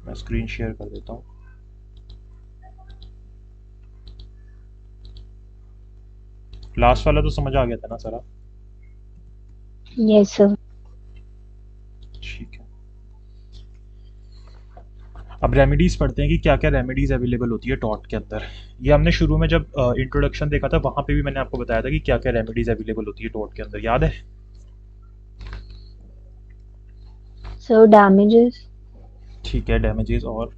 मैं screen share कर देता हूँ। लास्ट वाला तो समझ आ गया था ना सारा? Yes sir. ठीक है। अब रेमेडीज पढ़ते हैं कि क्या क्या रेमेडीज अवेलेबल होती है टॉट के अंदर। ये हमने शुरू में जब इंट्रोडक्शन देखा था वहां पे भी मैंने आपको बताया था कि क्या क्या रेमेडीज अवेलेबल होती है टॉट के अंदर, याद है? Sir damages. ठीक है, डैमेजेस और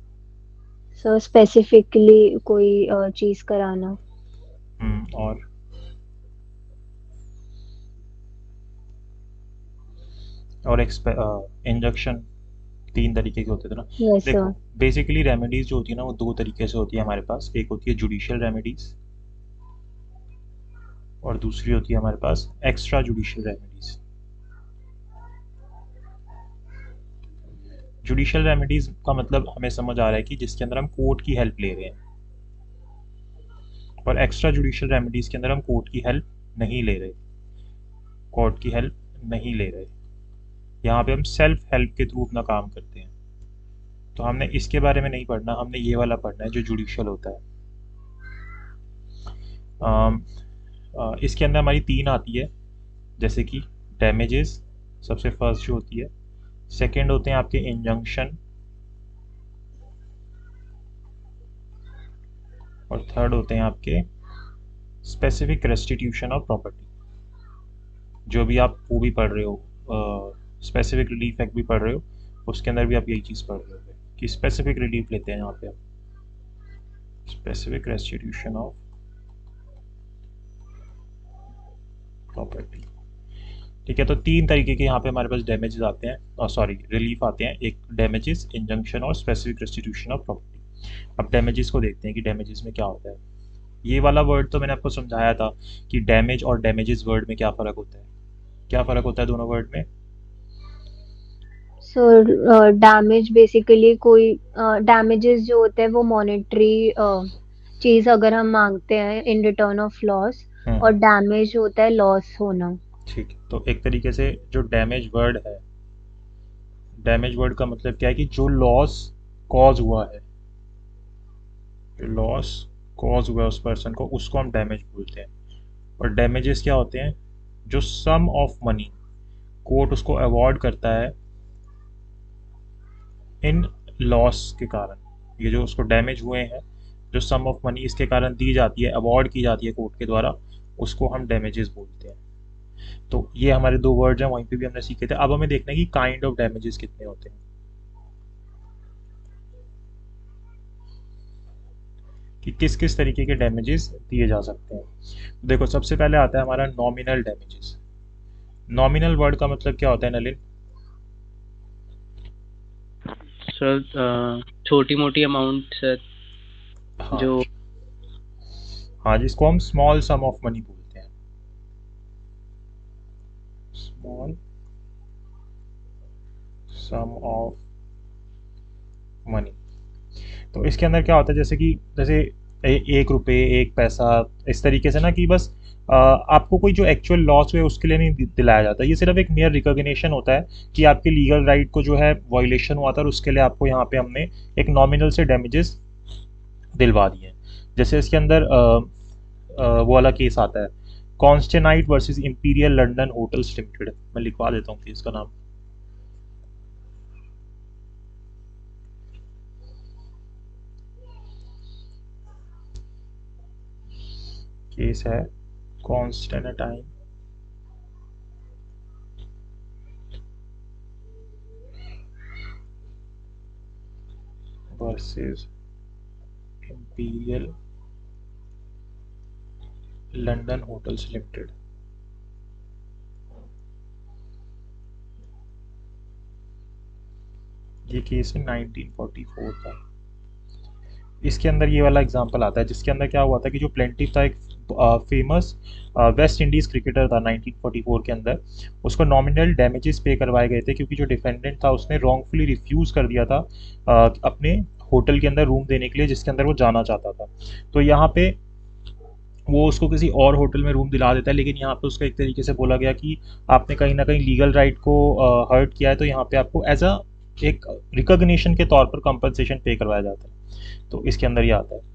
सर स्पेसिफिकली कोई चीज कराना। और इंजेक्शन। तीन तरीके के होते थे ना। यस देखो, सर। बेसिकली रेमेडीज जो होती है ना वो दो तरीके से होती है हमारे पास। एक होती है जुडिशियल रेमेडीज और दूसरी होती है हमारे पास extra judicial remedies. Judicial remedies का मतलब हमें समझ आ रहा है कि जिसके अंदर हम कोर्ट की हेल्प ले रहे हैं, और एक्स्ट्रा जुडिशियल रेमेडीज के अंदर हम कोर्ट की हेल्प नहीं ले रहे। कोर्ट की हेल्प नहीं ले रहे, यहाँ पे हम सेल्फ हेल्प के थ्रू अपना काम करते हैं। तो हमने इसके बारे में नहीं पढ़ना, हमने ये वाला पढ़ना है जो जुडिशियल होता है। इसके अंदर हमारी तीन आती है, जैसे कि डैमेजेस सबसे फर्स्ट जो होती है, सेकंड होते हैं आपके इंजंक्शन, और थर्ड होते हैं आपके स्पेसिफिक रेस्टिट्यूशन ऑफ प्रॉपर्टी। जो भी आप वो भी पढ़ रहे हो, स्पेसिफिक रिलीफ एक्ट भी पढ़ रहे हो, उसके अंदर भी आप यही चीज़ पढ़ रहे हो कि स्पेसिफिक रिलीफ लेते हैं यहाँ पे आप, स्पेसिफिक रेस्टिट्यूशन ऑफ प्रॉपर्टी। ठीक है, तो तीन तरीके के यहाँ पे हमारे पास डैमेजेस आते हैं, सॉरी रिलीफ आते हैं। एक डैमेजेस, इंजंक्शन और स्पेसिफिक रेस्टिट्यूशन ऑफ प्रॉपर्टी। अब डैमेजेस को देखते हैं कि डैमेजेस में क्या होता है। ये वाला वर्ड तो मैंने आपको समझाया था कि डैमेज और डैमेजेस वर्ड में क्या फ़र्क होता है। क्या फ़र्क होता है दोनों वर्ड में? सर डैमेज बेसिकली कोई डैमेजेस जो होते हैं वो मॉनेटरी चीज अगर हम मांगते हैं इन रिटर्न ऑफ लॉस। और हम्म। डैमेज होता है लॉस होना। ठीक है, तो एक तरीके से जो डैमेज वर्ड है, डैमेज वर्ड का मतलब क्या है कि जो लॉस कॉज हुआ है, जो लॉस कॉज हुआ है उस पर्सन को, उसको हम डैमेज बोलते हैं। और डैमेजेस क्या होते हैं? जो सम ऑफ मनी कोर्ट उसको अवॉर्ड करता है इन लॉस के कारण। ये जो उसको डैमेज हुए हैं, जो सम ऑफ मनी इसके कारण दी जाती है, अवॉर्ड की जाती है कोर्ट के द्वारा, उसको हम डैमेजेस बोलते हैं। तो ये हमारे दो वर्ड्स हैं, वहीं पे भी हमने सीखे थे। अब हमें देखना है कि काइंड ऑफ डैमेजेस कितने होते हैं, कि किस किस तरीके के डैमेजेस दिए जा सकते हैं। तो देखो, सबसे पहले आता है हमारा नॉमिनल डैमेजेस। नॉमिनल वर्ड का मतलब क्या होता है नलिन? सर छोटी मोटी अमाउंट सर, हाँ। जो हाँ, जिसको हम स्मॉल सम ऑफ मनी बोलते हैं। Small sum of money. तो इसके अंदर क्या होता है, जैसे कि एक रुपये, एक पैसा, इस तरीके से ना, कि बस आपको कोई जो एक्चुअल लॉस हुए उसके लिए नहीं दिलाया जाता। ये सिर्फ एक मेयर रिकॉग्निशन होता है कि आपके लीगल राइट को जो है वायलेशन हुआ था, और उसके लिए आपको यहाँ पे हमने एक नॉमिनल से डैमेजेस दिलवा दिए हैं। जैसे इसके अंदर वो वाला केस आता है, Constantine versus Imperial London hotels limited. मैं लिखवा देता हूँ केस का नाम। केस है Constantine versus Imperial London hotels limited. ये केस है 1944 का। इसके अंदर ये वाला एग्जांपल आता है, जिसके अंदर क्या हुआ था कि जो प्लेंटिफ था, एक फेमस वेस्ट इंडीज क्रिकेटर था 1944 के अंदर, उसको नॉमिनल डैमेजेस पे करवाए गए थे, क्योंकि जो डिफेंडेंट था उसने रॉन्गफुली रिफ्यूज़ कर दिया था अपने होटल के अंदर रूम देने के लिए जिसके अंदर वो जाना चाहता था। तो यहाँ पे वो उसको किसी और होटल में रूम दिला देता है, लेकिन यहाँ पे उसका एक तरीके से बोला गया कि आपने कहीं ना कहीं लीगल राइट को हर्ट किया है, तो यहाँ पे आपको एज अ एक रिकॉग्निशन के तौर पर कंपनसेशन पे करवाया जाता है, तो इसके अंदर ये आता है।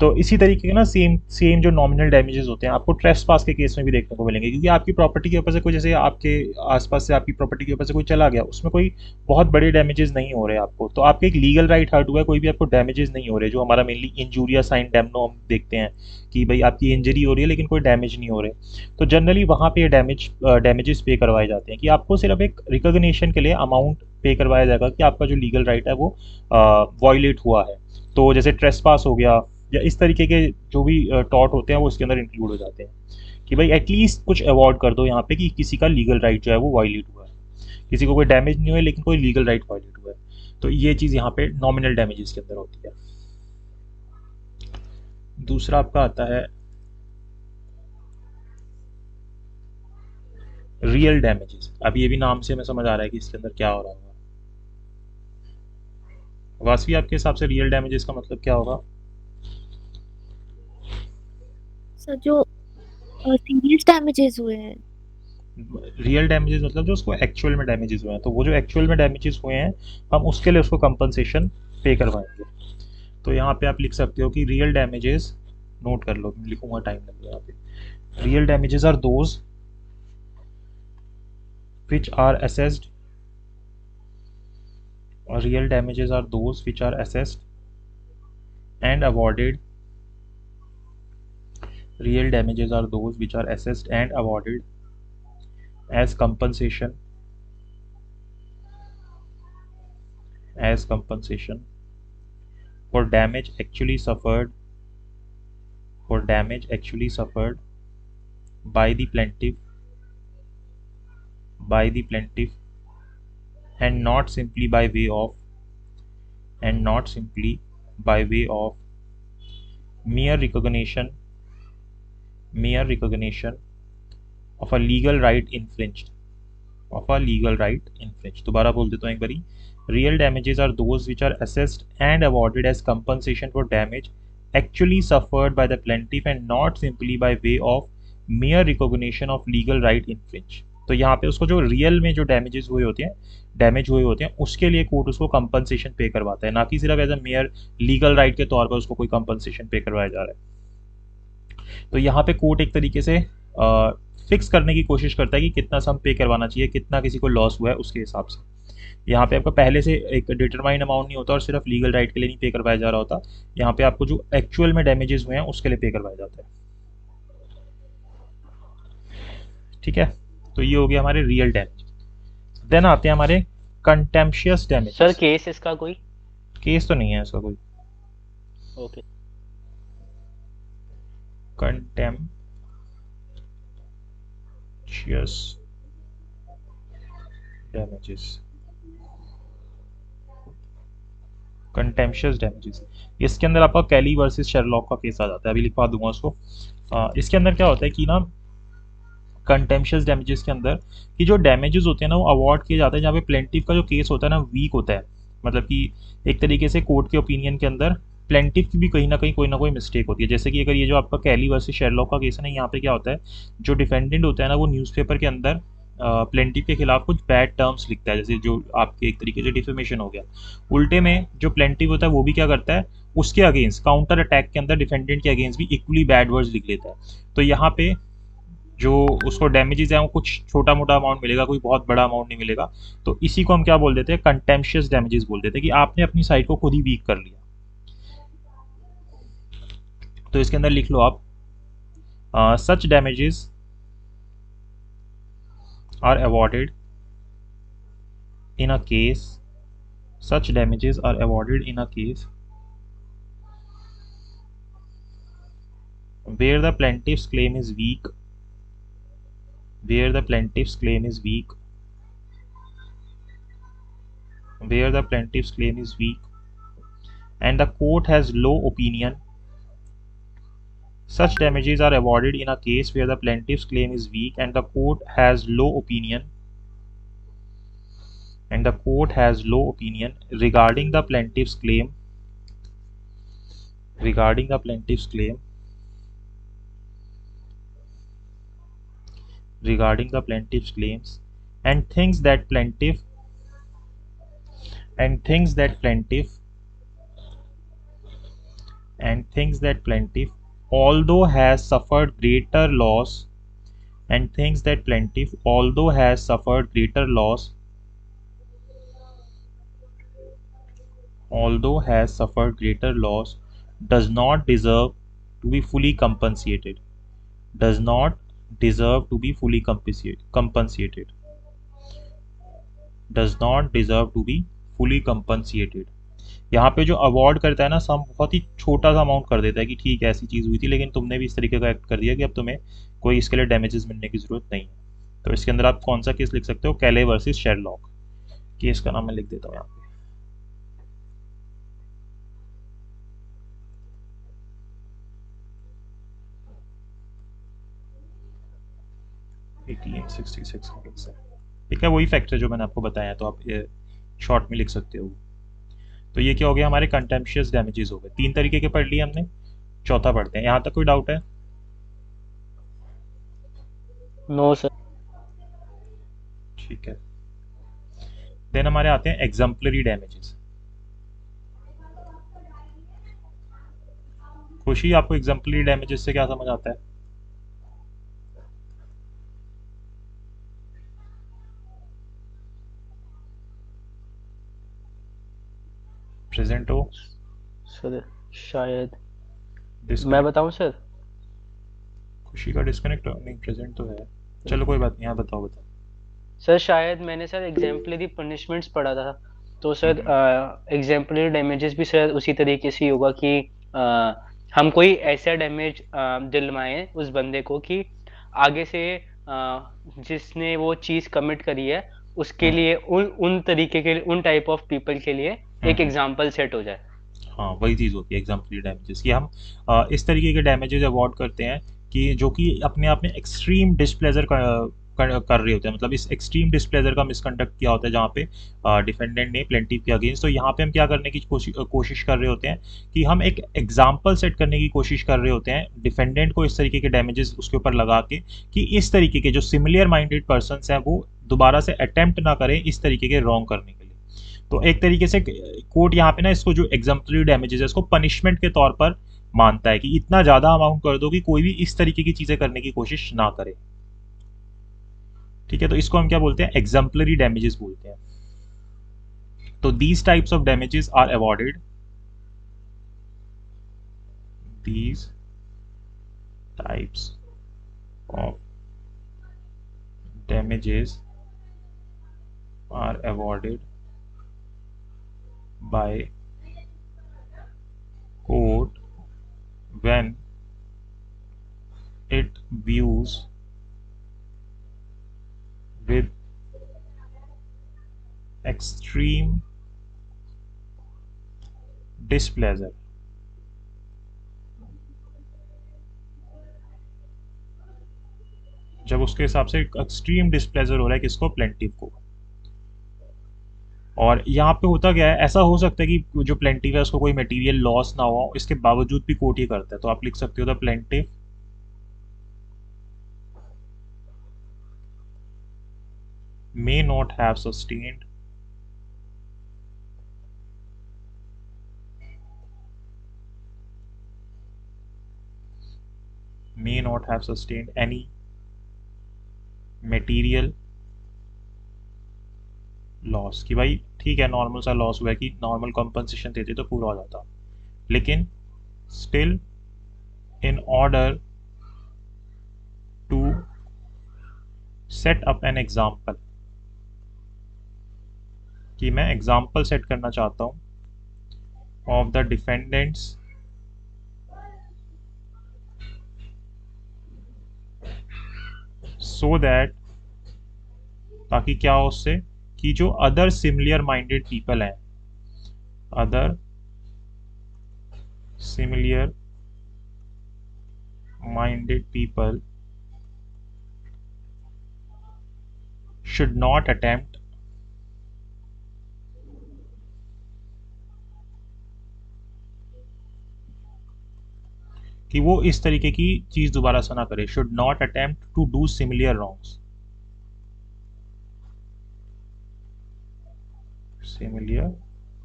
तो इसी तरीके के ना सेम सेम जो नॉमिनल डैमेजेस होते हैं आपको ट्रेसपास के केस में भी देखने को मिलेंगे, क्योंकि आपकी प्रॉपर्टी के ऊपर से कोई, जैसे आपके आसपास से आपकी प्रॉपर्टी के ऊपर से कोई चला गया, उसमें कोई बहुत बड़े डैमेजेस नहीं हो रहे आपको, तो आपके एक लीगल राइट हर्ट हुआ है, कोई भी आपको डैमेजेस नहीं हो रहे, जो हमारा मेनली इंजूरिया साइन डैमनो हम देखते हैं कि भाई आपकी इंजरी हो रही है लेकिन कोई डैमेज नहीं हो रहे, तो जनरली वहाँ पे डैमेजेस पे करवाए जाते हैं कि आपको सिर्फ एक रिकॉग्निशन के लिए अमाउंट पे करवाया जाएगा कि आपका जो लीगल राइट है वो वॉयलेट हुआ है। तो जैसे ट्रेसपास हो गया या इस तरीके के जो भी टॉट होते हैं वो इसके अंदर इंक्लूड हो जाते हैं कि भाई एटलीस्ट कुछ अवॉर्ड कर दो यहाँ पे कि किसी का लीगल राइट जो है वो वायलेट हुआ है, किसी को कोई डैमेज नहीं हुआ है लेकिन कोई लीगल राइट वायलेट हुआ है, तो ये चीज़ यहाँ पे नॉमिनल डैमेजेस के अंदर होती है। दूसरा आपका आता है रियल डैमेजेस। अब ये भी नाम से हमें समझ आ रहा है कि इसके अंदर क्या हो रहा होगा। वासवी, आपके हिसाब से रियल डैमेजेस का मतलब क्या होगा? सर जो सीरियस डैमेजेस हुए हैं। रियल डैमेजेस मतलब जो उसको एक्चुअल में डैमेजेस हुए हैं, तो वो जो एक्चुअल में डैमेजेस हुए हैं हम उसके लिए उसको कंपनसेशन पे करवाएंगे। तो यहाँ पे आप लिख सकते हो कि रियल डैमेजेस, नोट कर लो, लिखूंगा टाइम लगेगा यहाँ पे। Real damages are those which are assessed, or real damages are those which are assessed and awarded. Real damages are those which are assessed and awarded as compensation for damage actually suffered by the plaintiff and not simply by way of mere recognition of a legal right infringed. दोबारा बोल देता हूँ एक बारी। Real damages are those which are assessed and awarded as compensation for damage actually suffered by the plaintiff and not simply by way of mere recognition of legal right infringed। तो यहाँ पे उसको जो रियल में जो damage हुए होते हैं उसके लिए कोर्ट उसको कंपनसेशन पे करवाता है, ना कि सिर्फ as a mere legal right के तौर पर उसको कोई कंपनसेशन पे करवाया जा रहा है। तो यहाँ पे कोर्ट एक तरीके से फिक्स करने की कोशिश करता है कि कितना सम पे करवाना चाहिए, कितना किसी को लॉस हुआ है उसके हिसाब से। यहाँ पे आपका पहले से एक डिटरमाइंड अमाउंट नहीं होता और सिर्फ लीगल राइट के लिए नहीं पे करवाया जा रहा होता, यहाँ पे आपको जो एक्चुअल में डैमेजेस हुए हैं उसके लिए पे करवाया जाता है। ठीक है, तो ये हो गया हमारे रियल डैमेज। देन आते हैं हमारे कंटेम्पशियस डैमेज। सर केस इसका कोई? केस तो नहीं है इसका कोई। ओके। कंटेम्पशियस डैमेजेस, इसके अंदर आपका कैली वर्सेस शेरलॉक का केस आ जाता है, अभी लिखवा दूंगा उसको। इसके अंदर क्या होता है कि ना कंटेम्पशियस डैमेजेस के अंदर कि जो डैमेजेस होते हैं ना वो अवार्ड किए जाते हैं जहाँ पे प्लेंटिफ का जो केस होता है ना वीक होता है, मतलब कि एक तरीके से कोर्ट के ओपिनियन के अंदर प्लेंटिफ की भी कहीं ना कहीं कोई ना कोई मिस्टेक होती है। जैसे कि अगर ये जो आपका कैली वर्सेस शेरलॉक का केस है ना, यहाँ पे क्या होता है, जो डिफेंडेंट होता है ना वो न्यूज़पेपर के अंदर प्लेंटिफ के खिलाफ कुछ बैड टर्म्स लिखता है, जैसे जो आपके एक तरीके से डिफेमेशन हो गया। उल्टे में जो प्लेंटिफ होता है वो भी क्या करता है, उसके अगेंस्ट काउंटर अटैक के अंदर डिफेंडेंट के अगेंस्ट भी इक्वली बैड वर्ड्स लिख लेता है। तो यहाँ पे जो उसको डैमेजेस है वो कुछ छोटा मोटा अमाउंट मिलेगा, कोई बहुत बड़ा अमाउंट नहीं मिलेगा। तो इसी को हम क्या बोल देते हैं, कंटेम्पशियस डैमेजेस बोल देते हैं कि आपने अपनी साइड को खुद ही वीक कर लिया। तो इसके अंदर लिख लो आप, such damages are awarded in a case where the plaintiff's claim is weak and the court has low opinion. Such damages are awarded in a case where the plaintiff's claim is weak and the court has low opinion regarding the plaintiff's claims and thinks that plaintiff and thinks that plaintiff although has suffered greater loss and thinks that plaintiff although has suffered greater loss does not deserve to be fully compensated does not deserve to be fully compensated does not deserve to be fully compensated। यहाँ पे जो award करता है ना सम बहुत ही छोटा सा amount कर देता है कि ठीक है ऐसी चीज़ हुई थी लेकिन तुमने भी इस तरीके का एक्ट कर दिया कि अब तुम्हें कोई इसके लिए डैमेजेस मिलने की ज़रूरत नहीं है। तो इसके अंदर आप कौन सा केस लिख सकते हो, कैले वर्सेस शेरलॉक। केस का नाम मैं लिख देता हूँ यहाँ पे 1866 का केस है। ठीक है, वही फैक्ट है जो मैंने आपको बताया, तो आप शॉर्ट में लिख सकते हो। तो ये क्या हो गया, हमारे कंटेम्पशियस डैमेजेस हो गए। 3 तरीके के पढ़ लिए हमने, चौथा पढ़ते हैं। यहाँ तक कोई डाउट है? No sir. ठीक है, देन हमारे आते हैं एग्जाम्पलरी डैमेजेस। खुशी, आपको एग्जाम्पलरी डैमेजेस से क्या समझ आता है? प्रेजेंट हो सर शायद Disconnect। मैं बताऊं सर? खुशी का डिस्कनेक्ट नहीं, प्रेजेंट तो है। चलो कोई बात नहीं, हाँ बताओ। सर शायद मैंने सर एग्जाम्पलरी पनिशमेंट्स पढ़ा था, तो सर एग्जाम्पलरी डैमेजेस भी सर उसी तरीके से ही होगा कि हम कोई ऐसा डैमेज दिलवाएं उस बंदे को कि आगे से जिसने वो चीज़ कमिट करी है उसके लिए उन तरीके के उन टाइप ऑफ पीपल के लिए एक एग्जाम्पल सेट हो जाए। हाँ, वही चीज़ होती है एग्जाम्पलरी डैमेजेस कि हम इस तरीके के डैमेजेस अवॉर्ड करते हैं कि जो कि अपने आप में एक्सट्रीम डिसप्लेजर कर रहे होते हैं। मतलब इस एक्सट्रीम डिसप्लेजर का मिसकंडक्ट किया होता है जहाँ पे डिफेंडेंट ने प्लेंटिफ के अगेंस्ट। तो यहाँ पे हम क्या करने की कोशिश कर रहे होते हैं कि हम एक एग्जाम्पल सेट करने की कोशिश कर रहे होते हैं डिफेंडेंट को, इस तरीके के डैमेजेस उसके ऊपर लगा के कि इस तरीके के जो सिमिलर माइंडेड पर्सन हैं वो दोबारा से अटेम्प्ट ना करें इस तरीके के रॉन्ग करने के लिए। तो एक तरीके से कोर्ट यहाँ पे ना इसको जो एग्जाम्पलरी डैमेजेस है इसको पनिशमेंट के तौर पर मानता है कि इतना ज्यादा अमाउंट कर दो कि कोई भी इस तरीके की चीजें करने की कोशिश ना करे। ठीक है, तो इसको हम क्या बोलते हैं, एग्जाम्पलरी डैमेजेस बोलते हैं। तो these types of damages are awarded these types of damages are awarded by court when it views with extreme displeasure जब उसके हिसाब से एक्सट्रीम डिस्प्लेजर हो रहा है किसको, प्लेंटिव को। और यहाँ पे होता क्या है, ऐसा हो सकता है कि जो प्लेंटिव है उसको कोई मटेरियल लॉस ना हो, इसके बावजूद भी कोर्ट ही करता है। तो आप लिख सकते हो the plaintiff may not have sustained any material loss. कि भाई ठीक है नॉर्मल सा लॉस हुआ है कि नॉर्मल कॉम्पनसेशन देते तो पूरा हो जाता, लेकिन still in order to set up an example, कि मैं एग्जाम्पल सेट करना चाहता हूं of the defendants so that, ताकि क्या हो उससे कि जो अदर सिमिलर माइंडेड पीपल हैं, other similar minded people should not attempt कि वो इस तरीके की चीज दोबारा से ना करे, should not attempt to do similar similar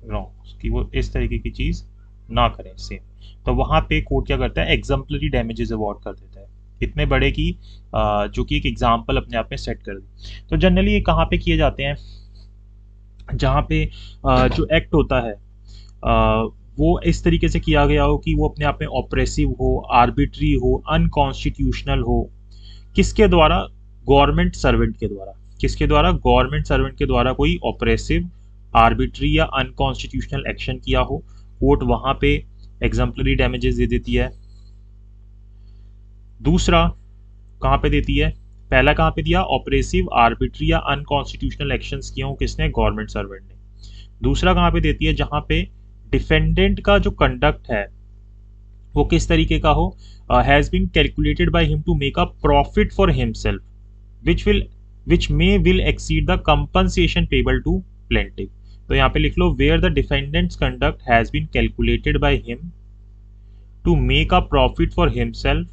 wrongs, कि वो इस तरीके की चीज़ ना करें सेम। तो वहाँ पे कोर्ट क्या करता है, एग्जाम्पलरी डैमेजेस अवॉर्ड कर देता है, इतने बड़े की जो कि एक एग्जाम्पल अपने आप में सेट कर दे। तो जनरली ये कहाँ पे किए जाते हैं, जहाँ पे जो एक्ट होता है वो इस तरीके से किया गया हो कि वो अपने आप में ऑपरेसिव हो, आर्बिट्री हो, अनकॉन्स्टिट्यूशनल हो। किसके द्वारा, गवर्नमेंट सर्वेंट के द्वारा। किसके द्वारा, गवर्नमेंट सर्वेंट के द्वारा कोई ऑपरेसिव, आर्बिट्री या अनकॉन्स्टिट्यूशनल एक्शन किया हो, कोर्ट वहां पे एग्जाम्पलरी डैमेजेस दे देती है। दूसरा कहाँ पे देती है, पहला कहाँ पे दिया, ऑपरेसिव, आर्बिट्री या अनकॉन्स्टिट्यूशनल एक्शंस किए हो किसने, गवर्नमेंट सर्वेंट ने। दूसरा कहाँ पे देती है, जहाँ पे डिफेंडेंट का जो कंडक्ट है वो किस तरीके का हो, has been calculated by him to make a profit for himself which may will exceed the compensation payable to plaintiff. तो यहाँ पे लिख लो, where the defendant's conduct has been calculated by him to make a profit for himself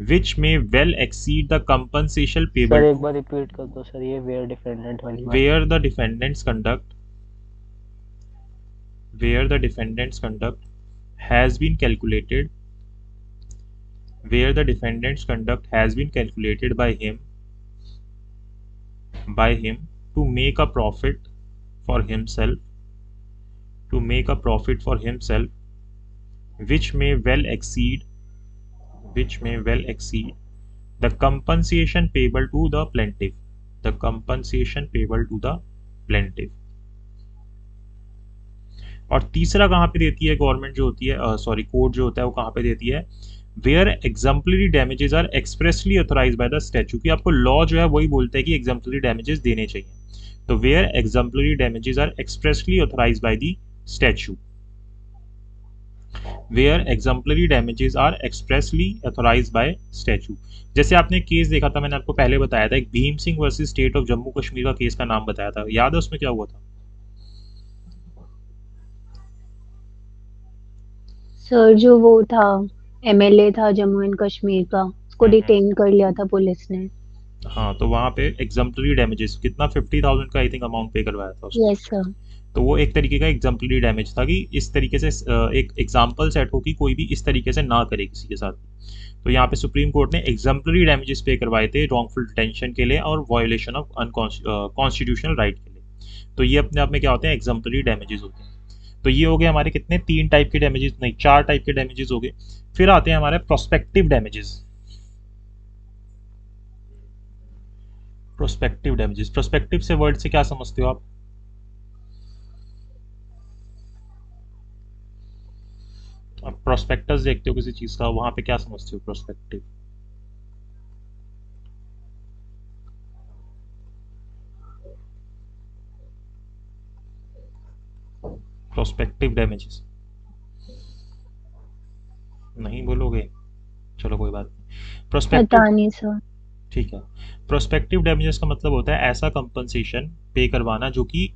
which may well exceed the compensation sir payable एक बार repeat कर दो sir, ये where defendant वाली बात। where the defendant's conduct has been calculated by him to make a profit for himself which may well exceed the compensation payable to the plaintiff। और तीसरा कहाँ पे देती है गवर्नमेंट जो होती है, सॉरी कोर्ट जो होता है वो कहाँ पे देती है, where exemplary damages are expressly authorised by the statute, कि आपको लॉ जो है वही बोलता है कि एग्जाम्पलरी डैमेजेस देने चाहिए। तो where exemplary damages are expressly authorised by the statute, where exemplary damages are expressly authorised by statute. जैसे आपने केस देखा था, मैंने आपको पहले बताया था, एक Bhim Singh versus state of Jammu Kashmir का केस का नाम बताया था, याद है उसमें क्या हुआ था? सर जो वो था, एमएलए था जम्मू एंड कश्मीर का, उसको हम्म। डिटेन कर लिया था पुलिस ने। हाँ, तो वहाँ पे एग्जाम्पलरी डैमेजेस कितना 50,000 का आई थिंक अमाउंट पे करवाया था उसने। Yes sir. तो वो एक तरीके का एग्जाम्पलरी डैमेज था कि इस तरीके से एक एग्जाम्पल सेट हो कि कोई भी इस तरीके से ना करे किसी के साथ। तो यहाँ पे सुप्रीम कोर्ट ने एग्जाम्पलरी डैमेजेस पे करवाए थे रॉन्गफुल डिटेंशन के लिए और वायोलेशन ऑफ कॉन्स्टिट्यूशनल राइट के लिए। तो ये अपने आप में क्या होते हैं, एग्जाम्पलरी डैमेजेस होते हैं। तो ये हो गए हमारे कितने, 3 टाइप के डैमेजेस, नहीं 4 टाइप के डैमेजेस हो गए। फिर आते हैं हमारे प्रोस्पेक्टिव डैमेजेस। प्रोस्पेक्टिव से वर्ड से क्या समझते हो आप? आप प्रोस्पेक्टस देखते हो किसी चीज का, वहां पे क्या समझते हो प्रोस्पेक्टिव? प्रोस्पेक्टिव डैमेजेस नहीं बोलोगे, चलो कोई बात नहीं। प्रोस्पेक्टिव, पता नहीं सर। ठीक है। प्रोस्पेक्टिव डैमेजेस का मतलब होता है ऐसा कंपनसेशन पे करवाना जो कि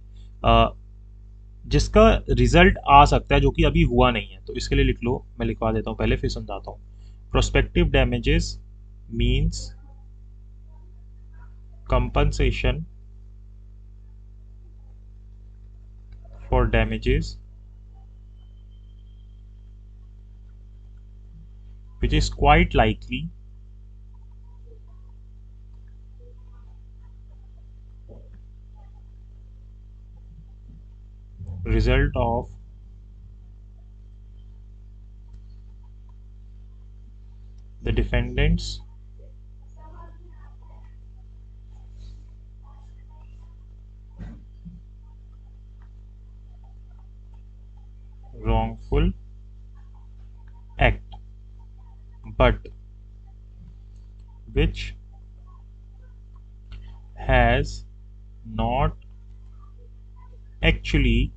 जिसका रिजल्ट आ सकता है जो कि अभी हुआ नहीं है। तो इसके लिए लिख लो, मैं लिखवा देता हूँ पहले फिर समझाता हूँ। Prospective damages means compensation for damages which is quite likely result of the defendant's wrongful act, but which has not actually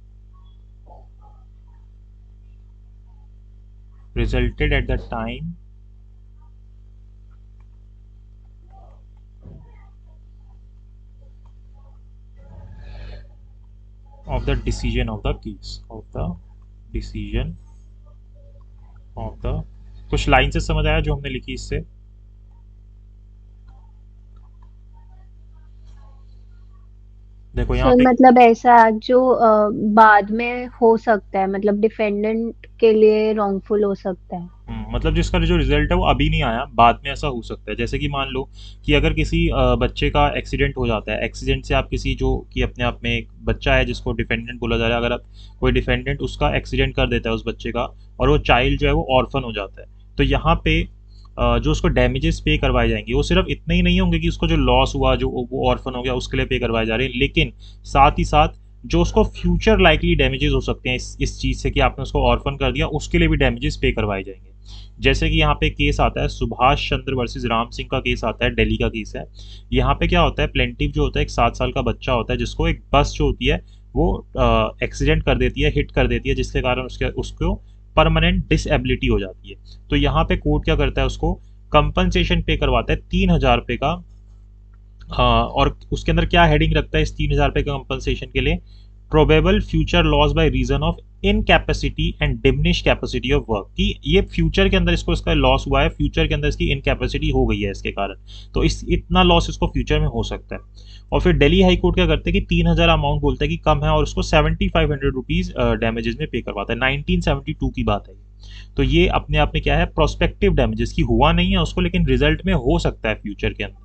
resulted at the time of the decision of the case, कुछ line से समझ आया जो हमने लिखी इससे? देखो देखो यहाँ सर पे मतलब ऐसा जो बाद में हो सकता है, मतलब डिफेंडेंट के लिए रॉन्गफुल हो सकता है। मतलब जिसका जो रिजल्ट है वो अभी नहीं आया, बाद में ऐसा हो सकता है। जैसे कि मान लो कि अगर किसी बच्चे का एक्सीडेंट हो जाता है, एक्सीडेंट से आप किसी जो कि अपने आप में एक बच्चा है जिसको डिफेंडेंट बोला जा रहा है, अगर आप कोई डिफेंडेंट उसका एक्सीडेंट कर देता है उस बच्चे का, और वो चाइल्ड जो है वो ऑर्फन हो जाता है, तो यहाँ पे जो उसको डैमेजेस पे करवाए जाएंगे वो सिर्फ इतने ही नहीं होंगे कि उसको जो लॉस हुआ, जो वो ऑर्फन हो गया, उसके लिए पे करवाए जा रहे हैं, लेकिन साथ ही साथ जो उसको फ्यूचर लाइकली डैमेजेस हो सकते हैं इस चीज़ से कि आपने उसको ऑर्फन कर दिया, उसके लिए भी डैमेजेस पे करवाए जाएंगे। जैसे कि यहाँ पे केस आता है सुभाष चंद्र वर्सेस राम सिंह का केस आता है, दिल्ली का केस है। यहाँ पे क्या होता है, प्लेंटिव जो होता है एक 7 साल का बच्चा होता है जिसको एक बस जो होती है वो एक्सीडेंट कर देती है, हिट कर देती है, जिसके कारण उसको परमानेंट डिसएबिलिटी हो जाती है। तो यहाँ पे कोर्ट क्या करता है, उसको कंपनसेशन पे करवाता है 3,000 रुपये का। और उसके अंदर क्या हेडिंग रखता है इस 3,000 रुपये का कंपनसेशन के लिए, probable future loss by reason of incapacity and diminish capacity of work, कि ये फ्यूचर के अंदर इसको इसका लॉस हुआ है, फ्यूचर के अंदर इसकी इनकैपेसिटी हो गई है इसके कारण, तो इस इतना लॉस इसको फ्यूचर में हो सकता है। और फिर दिल्ली हाई कोर्ट क्या करते हैं कि 3,000 अमाउंट बोलता है कि कम है, और उसको 7,500 रुपीज डैमेजेस में पे करवाता है। 1972 की बात है तो ये अपने आप में क्या है, प्रोस्पेक्टिव डैमेजेस की हुआ नहीं है उसको, लेकिन रिजल्ट में हो सकता है फ्यूचर के अंदर।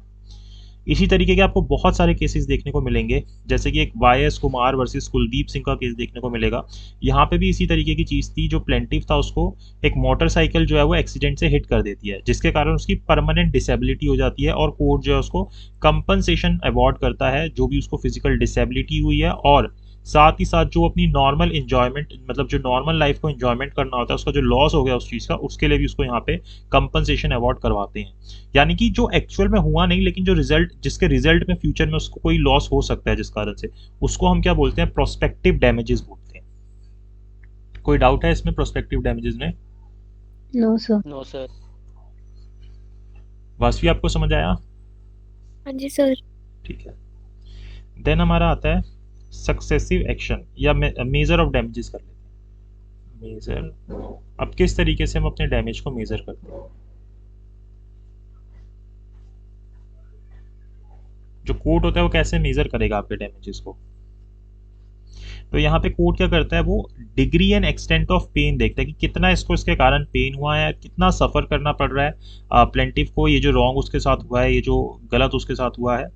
इसी तरीके के आपको बहुत सारे केसेस देखने को मिलेंगे, जैसे कि एक वाई.एस. कुमार वर्सेस कुलदीप सिंह का केस देखने को मिलेगा। यहाँ पे भी इसी तरीके की चीज़ थी, जो प्लेंटिव था उसको एक मोटरसाइकिल जो है वो एक्सीडेंट से हिट कर देती है, जिसके कारण उसकी परमानेंट डिसेबिलिटी हो जाती है, और कोर्ट जो है उसको कंपनसेशन अवॉर्ड करता है जो भी उसको फिजिकल डिसेबिलिटी हुई है, और साथ ही साथ जो अपनी नॉर्मल इंजॉयमेंट, मतलब जो नॉर्मल लाइफ को इंजॉयमेंट करना होता है, उसका जो लॉस हो गया उस चीज़ का, उसके लिए भी उसको यहाँ पे कंपनसेशन अवॉर्ड करवाते हैं। यानी कि जो एक्चुअल में हुआ नहीं, लेकिन जो रिजल्ट, जिसके रिजल्ट में फ्यूचर में उसको कोई लॉस हो सकता है जिस कारण से, उसको हम क्या बोलते हैं, प्रोस्पेक्टिव डैमेजेस बोलते हैं। कोई डाउट है इसमें प्रोस्पेक्टिव डैमेजेस में? No sir. No sir. Vasavi आपको समझ आया? हाँ जी सर। ठीक है। देन हमारा आता है सक्सेसिव एक्शन या मेजर ऑफ डैमेजेस कर लेते हैं। मेजर, अब किस तरीके से हम अपने डैमेज को मेजर करते हैं। जो कोर्ट होता है वो कैसे मेजर करेगा आपके डैमेजेस को, तो यहाँ पे कोर्ट क्या करता है, वो degree and extent of pain देखता है कि कितना इसको इसके कारण पेन हुआ है, कितना सफ़र करना पड़ रहा है प्लेंटिव को, ये जो रॉन्ग उसके साथ हुआ है, ये जो गलत उसके साथ हुआ है।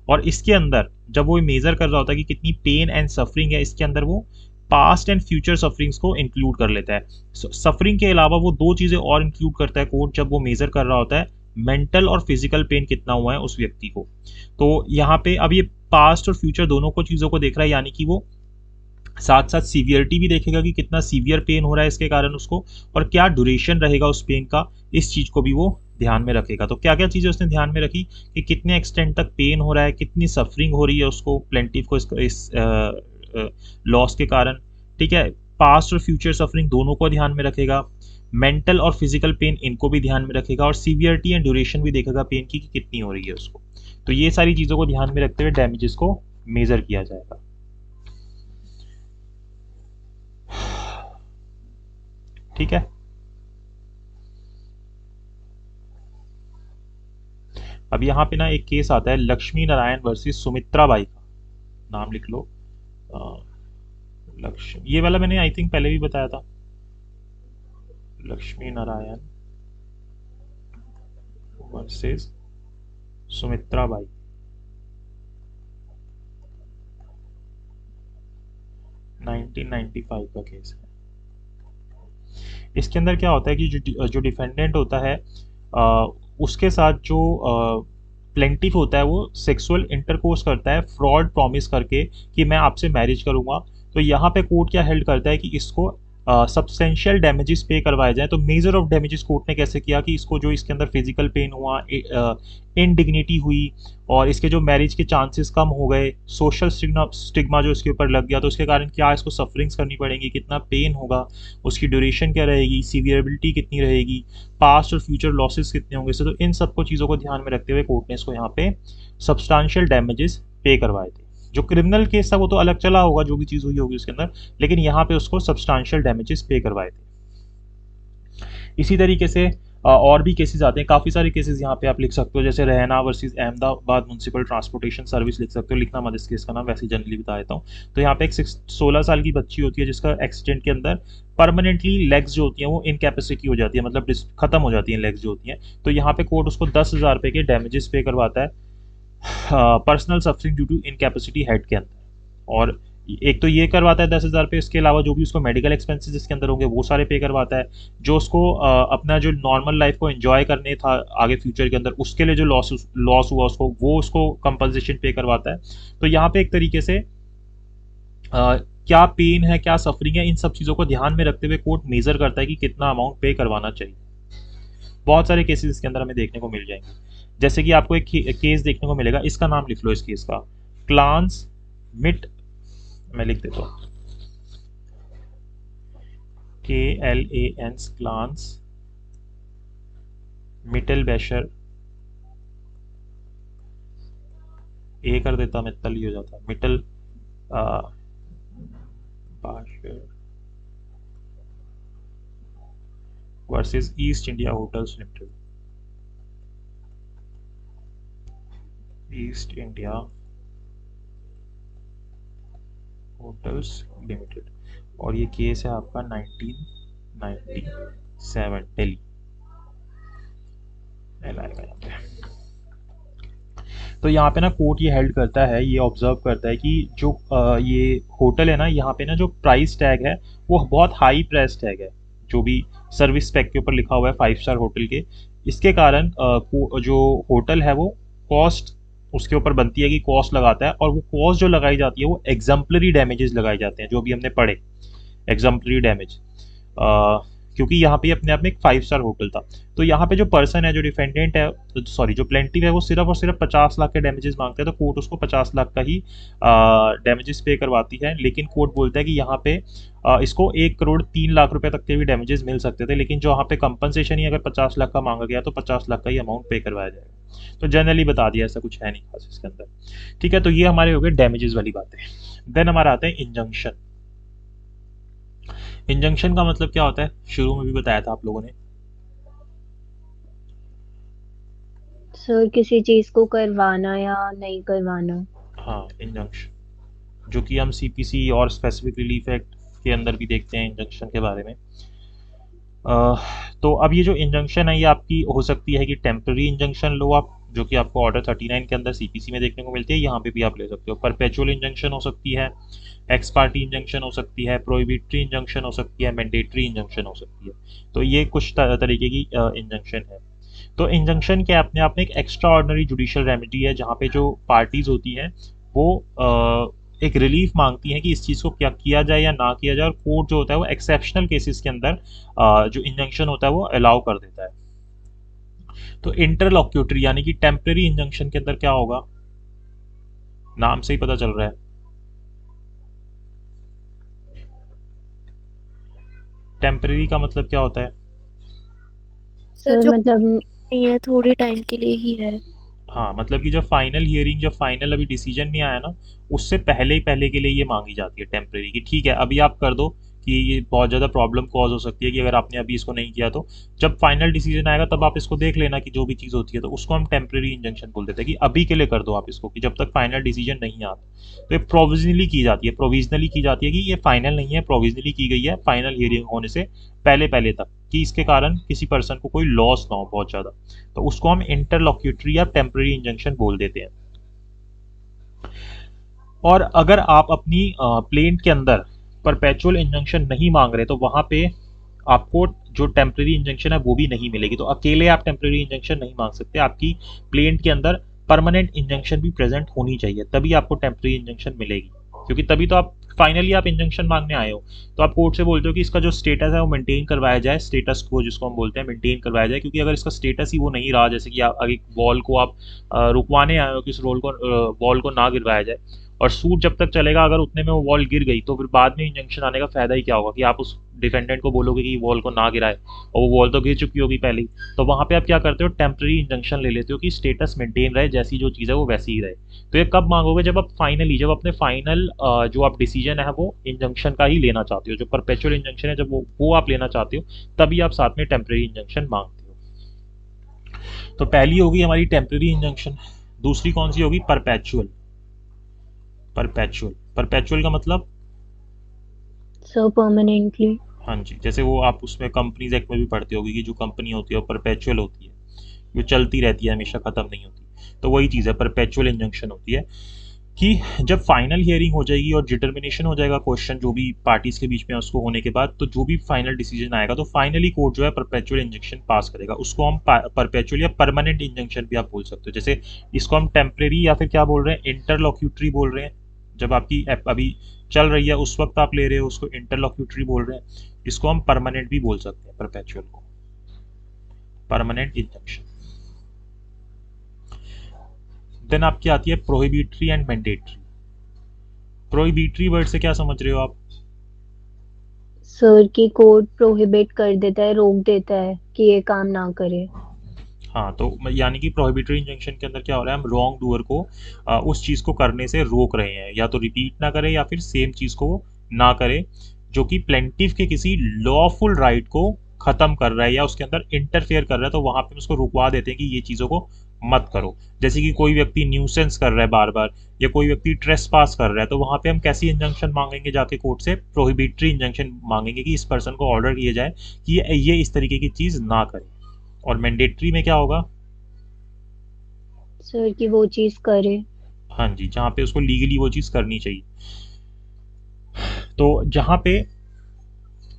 और इसके अंदर जब वो मेजर कर रहा होता है कि कितनी पेन एंड सफरिंग है, इसके अंदर वो पास्ट एंड फ्यूचर सफरिंग्स को इंक्लूड कर लेता है। सफरिंग के अलावा वो दो चीज़ें और इंक्लूड करता है कोर्ट जब वो मेजर कर रहा होता है, मेंटल और फिजिकल पेन कितना हुआ है उस व्यक्ति को। तो यहाँ पे अब ये पास्ट और फ्यूचर दोनों को चीज़ों को देख रहा है, यानी कि वो साथ साथ सीवियरिटी भी देखेगा कि कितना सीवियर पेन हो रहा है इसके कारण उसको, और क्या ड्यूरेशन रहेगा उस पेन का, इस चीज़ को भी वो ध्यान में रखेगा। तो क्या क्या चीज़ें उसने ध्यान में रखी कि कितने एक्सटेंट तक पेन हो रहा है, कितनी सफरिंग हो रही है उसको प्लेंटिव को इस लॉस के कारण, ठीक है। पास्ट और फ्यूचर सफरिंग दोनों को ध्यान में रखेगा, मेंटल और फिजिकल पेन इनको भी ध्यान में रखेगा, और सीवियरिटी एंड ड्यूरेशन भी देखेगा पेन की कि कितनी हो रही है उसको। तो ये सारी चीज़ों को ध्यान में रखते हुए डैमेजेस को मेजर किया जाएगा। ठीक है। अब यहाँ पे ना एक केस आता है लक्ष्मी नारायण वर्सेस सुमित्रा बाई का, नाम लिख लो। लक्ष्मी, ये वाला मैंने आई थिंक पहले भी बताया था, Lakshmi Narayan versus Sumitra by. Nineteen 1995 का केस है। इसके अंदर क्या होता है कि जो डिफेंडेंट होता है उसके साथ जो प्लेंटिफ होता है वो सेक्सुअल इंटरकोर्स करता है फ्रॉड प्रॉमिस करके कि मैं आपसे मैरिज करूंगा। तो यहाँ पे कोर्ट क्या हेल्ड करता है कि इसको सब्सटेंशियल डैमेजेस पे करवाए जाएं। तो मेजर ऑफ डैमेजेस कोर्ट ने कैसे किया कि इसको जो इसके अंदर फिजिकल पेन हुआ, इनडिग्निटी हुई, और इसके जो मैरिज के चांसेस कम हो गए, सोशल स्टिग्मा जो इसके ऊपर लग गया, तो इसके कारण क्या इसको सफरिंग्स करनी पड़ेंगी, कितना पेन होगा, उसकी ड्यूरेशन क्या रहेगी, सीवियरिटी कितनी रहेगी, पास्ट और फ्यूचर लॉसेस कितने होंगे। तो इन सबको चीज़ों को ध्यान में रखते हुए कोर्ट ने इसको यहाँ पे सब्सटेंशियल डैमेजेस पे करवाए थे। जो क्रिमिनल केस था वो तो अलग चला होगा, जो भी चीज़ हुई होगी उसके अंदर, लेकिन यहाँ पे उसको सब्सटेंशियल डैमेजेस पे करवाए थे। इसी तरीके से और भी केसेस आते हैं, काफ़ी सारे केसेस यहाँ पे आप लिख सकते हो, जैसे Raina versus Ahmedabad municipal transportation service लिख सकते हो, लिखना मत इस केस का नाम, वैसे जनरली बता देता हूँ। तो यहाँ पे एक 16 साल की बच्ची होती है जिसका एक्सीडेंट के अंदर परमानेंटली लेग्स जो होती हैं वो इनकैपेसिटी हो जाती है, मतलब खत्म हो जाती हैं लेग्स जो होती हैं। तो यहाँ पे कोर्ट उसको 10,000 रुपये के डैमेजेस पे करवाता है personal suffering due to incapacity head के अंदर। और एक तो ये करवाता है 10,000 रुपये, इसके अलावा जो भी उसको मेडिकल एक्सपेंसेस इसके अंदर होंगे वो सारे पे करवाता है। जो उसको अपना जो नॉर्मल लाइफ को एंजॉय करने था आगे फ्यूचर के अंदर, उसके लिए जो लॉस हुआ उसको, वो उसको कंपनसेशन पे करवाता है। तो यहाँ पे एक तरीके से क्या पेन है, क्या सफरिंग है, इन सब चीज़ों को ध्यान में रखते हुए कोर्ट मेजर करता है कि कितना अमाउंट पे करवाना चाहिए। बहुत सारे केसेस इसके अंदर हमें देखने को मिल जाएंगे, जैसे कि आपको एक केस देखने को मिलेगा, इसका नाम लिख लो इस केस का, क्लांस मिट, मैं लिख देता हूँ KLANS, क्लांस मिटेलबेशर, ए कर देता मित्तल ही हो जाता, मिटल बाशर versus East India hotels limited, East India hotels limited, और ये केस है आपका 1997 दिल्ली, आएगा यहाँ पे। तो यहाँ पे ना कोर्ट ये हेल्ड करता है, ये ऑब्जर्व करता है कि जो ये होटल है ना, यहाँ पे ना जो प्राइस टैग है वो बहुत हाई प्राइस टैग है, जो भी सर्विस पैक के ऊपर लिखा हुआ है 5 स्टार होटल के। इसके कारण जो होटल है वो कॉस्ट उसके ऊपर बनती है कि कॉस्ट लगाता है, और वो कॉस्ट जो लगाई जाती है वो एग्जाम्पलरी डैमेजेस लगाए जाते हैं, जो भी हमने पढ़े एग्जाम्पलरी डैमेज, क्योंकि यहाँ पे अपने आप में एक 5 स्टार होटल था। तो यहाँ पे जो पर्सन है, जो डिफेंडेंट है, सॉरी जो प्लेंटिव है, वो सिर्फ और सिर्फ 50 लाख के डैमेजेस मांगते हैं, तो कोर्ट उसको 50 लाख का ही डैमेजेस पे करवाती है। लेकिन कोर्ट बोलता है कि यहाँ पे इसको 1,03,00,000 रुपए तक के भी डैमेजेस मिल सकते थे, लेकिन जो यहाँ पे कंपनसेशन ही अगर 50 लाख का मांगा गया तो 50 लाख का ही अमाउंट पे करवाया जाएगा। तो जनरली बता दिया, ऐसा कुछ है नहीं खास इसके अंदर। ठीक है, तो ये हमारे हो गए डैमेजेस वाली बातें। देन हमारा आता है इंजंक्शन। इंजंक्शन का मतलब क्या होता है, शुरू में भी बताया था आप लोगों ने। सर किसी चीज को करवाना या नहीं करवाना। हाँ, इंजंक्शन, जो कि हम CPC और स्पेसिफिक रिलीफ एक्ट के अंदर भी देखते हैं इंजंक्शन के बारे में। तो अब ये जो इंजंक्शन है ये आपकी हो सकती है कि टेम्पररी इंजंक्शन लो आप, जो कि आपको ऑर्डर 39 के अंदर CPC में देखने को मिलती है, यहाँ पे भी आप ले सकते हो। परपेचुअल इंजंक्शन हो सकती है, एक्स पार्टी इंजंक्शन हो सकती है, प्रोहिबिटरी इंजंक्शन हो सकती है, मैंडेटरी इंजंक्शन हो सकती है। तो ये कुछ तरीके की इंजंक्शन है। तो इंजंक्शन क्या अपने आप में एक एक्स्ट्रा ऑर्डिनरी जुडिशियल रेमेडी है, जहाँ पे जो पार्टीज होती हैं वो एक रिलीफ मांगती हैं कि इस चीज़ को क्या किया जाए या ना किया जाए, और कोर्ट जो होता है वो एक्सेप्शनल केसेस के अंदर जो इंजंक्शन होता है वो अलाउ कर देता है। तो इंटरलॉक्यूटरी यानी कि टेम्पररी इंजंक्शन के अंदर क्या होगा, नाम से ही पता चल रहा है। टेम्पररी का मतलब क्या होता है? सर सर जो मतलब नहीं है, थोड़े टाइम के लिए ही है। हाँ, मतलब कि जब फाइनल हियरिंग, जब फाइनल अभी डिसीजन नहीं आया ना, उससे पहले ही पहले के लिए ये मांगी जाती है टेम्परेरी की। ठीक है, अभी आप कर दो कि ये बहुत ज़्यादा प्रॉब्लम कॉज हो सकती है कि अगर आपने अभी इसको नहीं किया तो जब फाइनल डिसीजन आएगा तब आप इसको देख लेना कि जो भी चीज़ होती है, तो उसको हम टेम्परेरी इंजंक्शन बोल देते हैं कि अभी के लिए कर दो आप इसको, कि जब तक फाइनल डिसीजन नहीं आता। तो ये प्रोविजनली की जाती है, प्रोविजनली की जाती है कि ये फाइनल नहीं है, प्रोविजनली की गई है फाइनल हियरिंग होने से पहले पहले तक, कि इसके कारण किसी पर्सन को कोई लॉस ना हो बहुत ज़्यादा। तो उसको हम इंटरलॉक्यूटरी या टेम्परेरी इंजंक्शन बोल देते हैं। और अगर आप अपनी प्लेंट के अंदर परपेचुअल इंजंक्शन नहीं मांग रहे तो वहां पे आपको जो टेम्परेरी इंजंक्शन है वो भी नहीं मिलेगी। तो अकेले आप टेम्परेरी इंजंक्शन नहीं मांग सकते, आपकी प्लेंट के अंदर परमानेंट इंजंक्शन भी प्रेजेंट होनी चाहिए, तभी आपको टेम्परेरी इंजंक्शन मिलेगी। क्योंकि तभी तो आप फाइनली आप इंजंक्शन मांगने आए हो, तो आप कोर्ट से बोलते हो कि इसका जो स्टेटस है वो मेंटेन करवाया जाए, स्टेटस को जिसको हम बोलते हैं मेंटेन करवाया जाए। क्योंकि अगर इसका स्टेटस ही वो नहीं रहा, जैसे कि अगर वॉल को आप रुकवाने आए हो कि इस वॉल को ना गिरवाया जाए, और सूट जब तक चलेगा अगर उतने में वो वॉल गिर गई तो फिर बाद में इंजंक्शन आने का फायदा ही क्या होगा, कि आप उस डिफेंडेंट को बोलोगे कि वॉल को ना गिराए और वो वॉल तो गिर चुकी होगी पहले ही। तो वहाँ पे आप क्या करते हो, टेम्पररी इंजंक्शन ले लेते हो कि स्टेटस मेंटेन रहे, जैसी जो चीज़ है वो वैसी ही रहे। तो ये कब मांगोगे, जब आप फाइनली, जब अपने फाइनल जो आप डिसीजन है वो इंजंक्शन का ही लेना चाहते हो, जो परपेचुअल इंजंक्शन है जब वो आप लेना चाहते हो, तभी आप साथ में टेम्पररी इंजंक्शन मांगते हो। तो पहली होगी हमारी टेम्पररी इंजंक्शन, दूसरी कौन सी होगी? परपेचुअल। परपेचुअल, परपेचुअल का मतलब सो परमानेंटली। हाँ जी, जैसे वो आप उसमें कंपनीज एक्ट में भी पढ़ते होगी कि जो कंपनी होती है वो परपेचुअल होती है, वो चलती रहती है, हमेशा ख़त्म नहीं होती। तो वही चीज़ है, परपेचुअल इंजंक्शन होती है कि जब फाइनल हियरिंग हो जाएगी और डिटर्मिनेशन हो जाएगा क्वेश्चन जो भी पार्टीज के बीच में उसको होने के बाद, तो जो भी फाइनल डिसीजन आएगा तो फाइनली कोर्ट जो है परपेचुअल इंजंक्शन पास करेगा। उसको हम परपेचुअल या परमानेंट इंजंक्शन भी आप बोल सकते हो। जैसे इसको हम टेम्परेरी या फिर क्या बोल रहे हैं, इंटरलॉक्यूटरी बोल रहे हैं। जब आपकी अभी चल रही है उस वक्त आप ले रहे हो उसको इंटरलॉक्यूटरी बोल रहे हैं। इसको हम परमानेंट भी बोल सकते हैं, परपेचुअल को परमानेंट इंजंक्शन। देन आपकी आती है prohibitory and mandatory. Prohibitory word से क्या समझ रहे हो आप? सर की कोर्ट प्रोहिबिट कर देता है, रोक देता है कि ये काम ना करे। हाँ, तो यानी कि प्रोहिबिटरी इंजंक्शन के अंदर क्या हो रहा है, हम रॉन्ग डूअर को उस चीज़ को करने से रोक रहे हैं, या तो रिपीट ना करे या फिर सेम चीज़ को ना करे जो कि प्लेंटिफ के किसी लॉफुल राइट को ख़त्म कर रहा है या उसके अंदर इंटरफेयर कर रहा है। तो वहाँ पे हम उसको रुकवा देते हैं कि ये चीज़ों को मत करो। जैसे कि कोई व्यक्ति न्यूसेंस कर रहा है बार बार, या कोई व्यक्ति ट्रेसपास कर रहा है, तो वहाँ पे हम कैसी इंजंक्शन मांगेंगे जाके कोर्ट से? प्रोहिबिटरी इंजंक्शन मांगेंगे कि इस पर्सन को ऑर्डर किया जाए कि ये इस तरीके की चीज़ ना करे। और मैंडेटरी में क्या होगा? सर की वो चीज करे। हाँ जी, जहाँ पे उसको लीगली वो चीज़ करनी चाहिए। तो जहाँ पे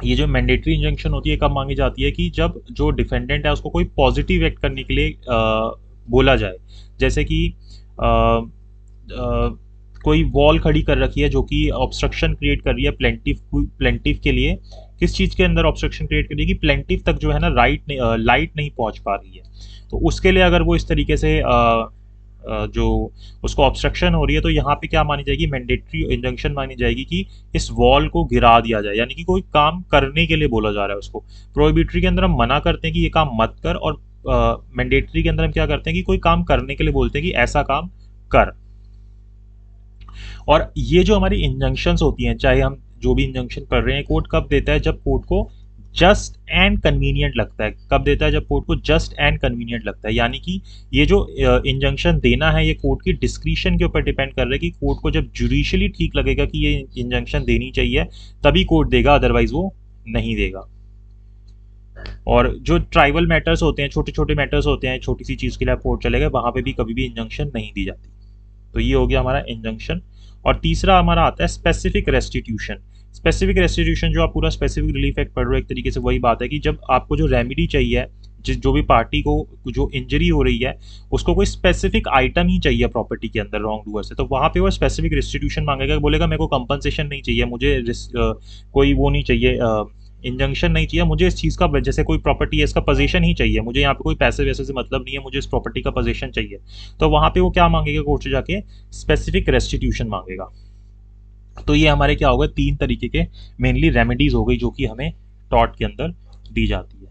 ये जो मैंडेटरी इंजंक्शन होती है कब मांगी जाती है? कि जब जो डिफेंडेंट है उसको कोई पॉजिटिव एक्ट करने के लिए बोला जाए। जैसे कि अ, अ, कोई वॉल खड़ी कर रखी है जो कि ऑब्स्ट्रक्शन क्रिएट कर रही है प्लेंटिफ के लिए। किस चीज़ के अंदर ऑब्स्ट्रक्शन क्रिएट कर रही है? कि प्लेंटिफ तक जो है ना लाइट नहीं पहुंच पा रही है। तो उसके लिए अगर वो इस तरीके से जो उसको ऑब्स्ट्रक्शन हो रही है, तो यहाँ पे क्या मानी जाएगी? मैंडेटरी इंजंक्शन मानी जाएगी कि इस वॉल को गिरा दिया जाए, यानी कि कोई काम करने के लिए बोला जा रहा है उसको। प्रोहिबिटरी के अंदर हम मना करते हैं कि ये काम मत कर, और मैंडेटरी के अंदर हम क्या करते हैं कि कोई काम करने के लिए बोलते हैं कि ऐसा काम कर। और ये जो हमारी इंजंक्शंस होती हैं, चाहे हम जो भी इंजंक्शन पढ़ रहे हैं, कोर्ट कब देता है? जब कोर्ट को जस्ट एंड कन्वीनियंट लगता है। कब देता है? जब कोर्ट को जस्ट एंड कन्वीनियंट लगता है। यानी कि ये जो इंजंक्शन देना है ये कोर्ट की डिस्क्रिशन के ऊपर डिपेंड कर रहा है कि कोर्ट को जब जुडिशियली ठीक लगेगा कि ये इंजंक्शन देनी चाहिए तभी कोर्ट देगा, अदरवाइज वो नहीं देगा। और जो ट्राइबल मैटर्स होते हैं, छोटे छोटे मैटर्स होते हैं, छोटी सी चीज़ के लिए कोर्ट चलेगा, वहाँ पे भी कभी भी इंजंक्शन नहीं दी जाती। तो ये हो गया हमारा इंजंक्शन। और तीसरा हमारा आता है स्पेसिफिक रेस्टिट्यूशन। स्पेसिफिक रेस्टिट्यूशन जो आप पूरा स्पेसिफिक रिलीफ एक्ट पढ़ रहे हो, एक तरीके से वही बात है कि जब आपको जो रेमेडी चाहिए, जो भी पार्टी को जो इंजरी हो रही है उसको कोई स्पेसिफिक आइटम ही चाहिए प्रॉपर्टी के अंदर रॉन्ग डूअर से, तो वहाँ पे वो स्पेसिफिक रेस्टिट्यूशन मांगेगा। बोलेगा मेरे को कंपनसेशन नहीं चाहिए, मुझे कोई वो नहीं चाहिए, इंजंक्शन नहीं चाहिए, मुझे इस चीज़ का, जैसे कोई प्रॉपर्टी है इसका पोजीशन ही चाहिए, मुझे यहाँ पे कोई पैसे वैसे से मतलब नहीं है, मुझे इस प्रॉपर्टी का पोजीशन चाहिए। तो वहाँ पे वो क्या मांगेगा कोर्ट से जाके? स्पेसिफिक रेस्टिट्यूशन मांगेगा। तो ये हमारे क्या हो गए? तीन तरीके के मेनली रेमेडीज हो गई जो कि हमें टॉर्ट के अंदर दी जाती है।